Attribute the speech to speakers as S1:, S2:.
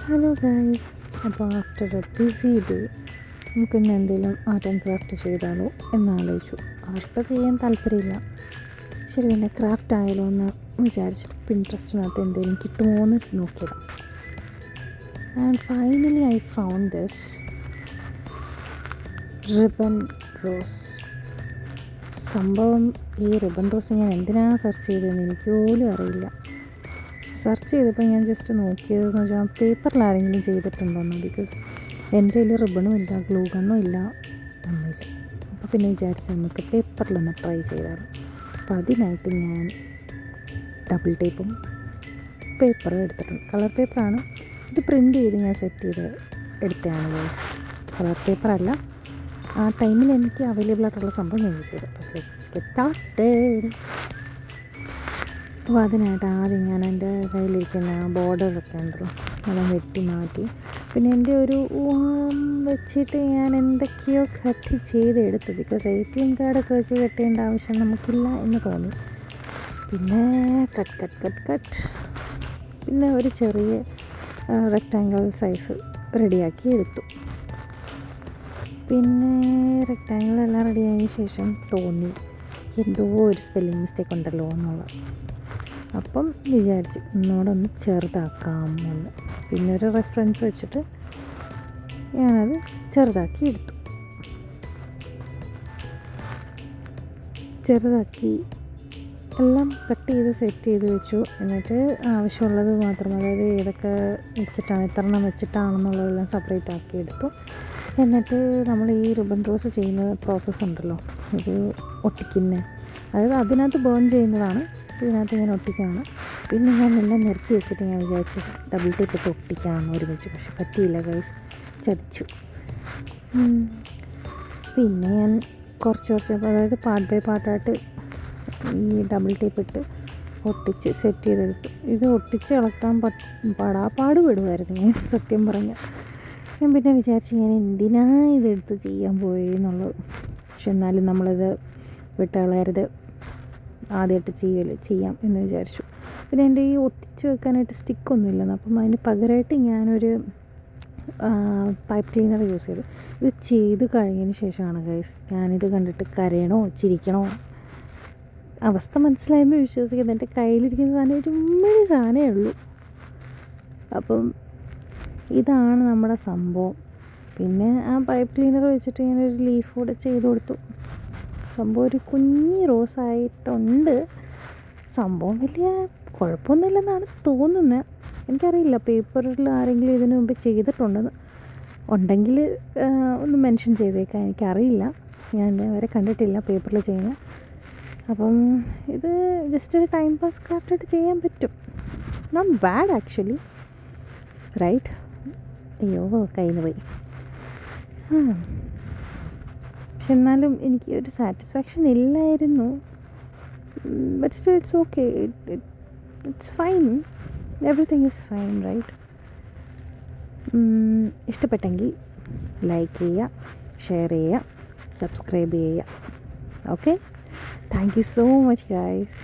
S1: Hello guys, അപ്പോൾ after A B C day നമുക്കിന്ന് എന്തെങ്കിലും ആർട്ട് ആൻഡ് ക്രാഫ്റ്റ് ചെയ്താലോ എന്നാലോചിച്ചു. ആർട്ട് ചെയ്യാൻ താല്പര്യമില്ല, ശരി പിന്നെ ക്രാഫ്റ്റ് ആയാലോ എന്ന് വിചാരിച്ചിട്ട് പിൻട്രസ്റ്റിനകത്ത് എന്തെങ്കിലും കിട്ടുമോ എന്ന് നോക്കിയതാണ്. And finally I found this ribbon rose. സംഭവം ഈ റിബൺ റോസ് ഞാൻ എന്തിനാണ് സെർച്ച് ചെയ്തതെന്ന് എനിക്ക് പോലും അറിയില്ല. സെർച്ച് ചെയ്തപ്പോൾ ഞാൻ ജസ്റ്റ് നോക്കിയതെന്ന് വെച്ചാൽ പേപ്പറിൽ ആരെങ്കിലും ചെയ്തിട്ടുണ്ടോയെന്ന്. ബിക്കോസ് എൻ്റെ കയ്യിൽ റിബണും ഇല്ല, ഗ്ലൂ ഗണ്ണും ഇല്ല, ഒന്നുമില്ല. അപ്പോൾ പിന്നെ വിചാരിച്ച് നമുക്ക് പേപ്പറിലൊന്ന് ട്രൈ ചെയ്താലോ. അപ്പോൾ അതിനായിട്ട് ഞാൻ ഡബിൾ ടേപ്പും പേപ്പറും എടുത്തിട്ടുണ്ട്. കളർ പേപ്പറാണ് ഇത്, പ്രിൻ്റ് ചെയ്ത് ഞാൻ സെറ്റ് ചെയ്ത് എടുത്തതാണ് ഗൈസ്. കളർ പേപ്പറല്ല, ആ ടൈമിൽ എനിക്ക് അവൈലബിൾ ആയിട്ടുള്ള സംഭവം ഞാൻ യൂസ് ചെയ്തത്. അപ്പോൾ ലെറ്റ്സ് ഗെറ്റ് സ്റ്റാർട്ടഡ്. അപ്പോൾ അതിനായിട്ട് ആദ്യം ഞാൻ എൻ്റെ കയ്യിലിരിക്കുന്ന ബോർഡറൊക്കെ ഉണ്ടല്ലോ അതെല്ലാം വെട്ടി മാറ്റി. പിന്നെ എൻ്റെ ഒരു വെച്ചിട്ട് ഞാൻ എന്തൊക്കെയോ കട്ട് ചെയ്തെടുത്തു. ബിക്കോസ് ATM കാർഡൊക്കെ വെച്ച് കെട്ടേണ്ട ആവശ്യം നമുക്കില്ല എന്ന് തോന്നി. പിന്നെ കട്ട് പിന്നെ ഒരു ചെറിയ റെക്റ്റാങ്കിൾ സൈസ് റെഡിയാക്കി എടുത്തു. പിന്നെ റെക്റ്റാങ്കിളെല്ലാം റെഡിയായതിനു ശേഷം തോന്നി എന്തോ ഒരു സ്പെല്ലിംഗ് മിസ്റ്റേക്ക് ഉണ്ടല്ലോ എന്നുള്ളത്. അപ്പം വിചാരിച്ചു ഒന്നുകൂടെ ഒന്ന് ചെറുതാക്കാം എന്ന്. പിന്നെ ഒരു റെഫറൻസ് വെച്ചിട്ട് ഞാനത് ചെറുതാക്കി എടുത്തു. ചെറുതാക്കി എല്ലാം കട്ട് ചെയ്ത് സെറ്റ് ചെയ്ത് വെച്ചു. എന്നിട്ട് ആവശ്യമുള്ളത് മാത്രം, അതായത് ഏതൊക്കെ വെച്ചിട്ടാണ് എത്രണ്ണം വെച്ചിട്ടാണെന്നുള്ളതെല്ലാം സെപ്പറേറ്റ് ആക്കി എടുത്തു. എന്നിട്ട് നമ്മൾ ഈ റിബൺ റോസ് ചെയ്യുന്ന പ്രോസസ്സ് ഉണ്ടല്ലോ, ഇത് ഒട്ടിക്കുന്നത്, അതായത് അതിനകത്ത് ബേൺ ചെയ്യുന്നതാണ്, ഇതിനകത്ത് ഞാൻ ഒട്ടിക്കുകയാണ്. പിന്നെ ഞാൻ എല്ലാം നിർത്തി വെച്ചിട്ട് ഞാൻ വിചാരിച്ച് ഡബിൾ ടേപ്പ് ഇട്ട് ഒട്ടിക്കാമെന്ന് ഒരുമിച്ച്. പക്ഷെ പറ്റിയില്ല ഗൈസ്, ചതിച്ചു. പിന്നെ ഞാൻ കുറച്ച് അതായത് പാർട്ട് ബൈ പാർട്ടായിട്ട് ഈ ഡബിൾ ടേപ്പ് ഇട്ട് ഒട്ടിച്ച് സെറ്റ് ചെയ്തെടുത്തു. ഇത് ഒട്ടിച്ച് ഇളക്കാൻ പാട് വിടുമായിരുന്നു ഞാൻ, സത്യം പറഞ്ഞാൽ. ഞാൻ പിന്നെ വിചാരിച്ച് ഞാൻ എന്തിനാ ഇതെടുത്ത് ചെയ്യാൻ പോയെന്നുള്ളത്. പക്ഷെ എന്നാലും നമ്മളിത് വിട്ടുകളയരുത്, ആദ്യമായിട്ട് ചെയ്യാം എന്ന് വിചാരിച്ചു. പിന്നെ എൻ്റെ ഈ ഒട്ടിച്ച് വെക്കാനായിട്ട് സ്റ്റിക്കൊന്നുമില്ലെന്ന്. അപ്പം അതിന് പകരമായിട്ട് ഞാനൊരു പൈപ്പ് ക്ലീനർ യൂസ് ചെയ്തു. ഇത് ചെയ്ത് കഴിഞ്ഞതിന് ശേഷമാണ് ഗൈസ് ഞാനിത് കണ്ടിട്ട് കരയണോ ചിരിക്കണോ അവസ്ഥ മനസ്സിലായെന്ന് വിശ്വസിക്കുന്നത്. എൻ്റെ കയ്യിലിരിക്കുന്ന സാധനം ഒരു ഉമ്മണി സാധനമേ ഉള്ളൂ. അപ്പം ഇതാണ് നമ്മുടെ സംഭവം. പിന്നെ ആ പൈപ്പ് ക്ലീനർ വെച്ചിട്ട് ഞാനൊരു ലീഫ് കൂടെ ചെയ്ത് കൊടുത്തു. സംഭവം ഒരു കുഞ്ഞി റോസായിട്ടുണ്ട്. സംഭവം വലിയ കുഴപ്പമൊന്നുമില്ലെന്നാണ് തോന്നുന്നത്. എനിക്കറിയില്ല പേപ്പറിൽ ആരെങ്കിലും ഇതിനു മുമ്പ് ചെയ്തിട്ടുണ്ടെന്ന്. ഉണ്ടെങ്കിൽ ഒന്ന് മെൻഷൻ ചെയ്തേക്കാം, എനിക്കറിയില്ല. ഞാൻ വരെ കണ്ടിട്ടില്ല പേപ്പറിൽ ചെയ്യുന്നത്. അപ്പം ഇത് ജസ്റ്റ് ഒരു ടൈം പാസ് ക്രാഫ്റ്റായിട്ട് ചെയ്യാൻ പറ്റും. Not bad actually, right? അയ്യോ കയ്യിൽ നിന്ന് പോയി. പക്ഷെ എന്നാലും എനിക്ക് ഒരു സാറ്റിസ്ഫാക്ഷൻ ഇല്ലായിരുന്നു. But still it's okay, it's fine, everything is fine, right? ഇഷ്ടപ്പെട്ടെങ്കിൽ ലൈക്ക് ചെയ്യുക, ഷെയർ ചെയ്യുക, സബ്സ്ക്രൈബ് ചെയ്യുക. Okay, thank you so much guys.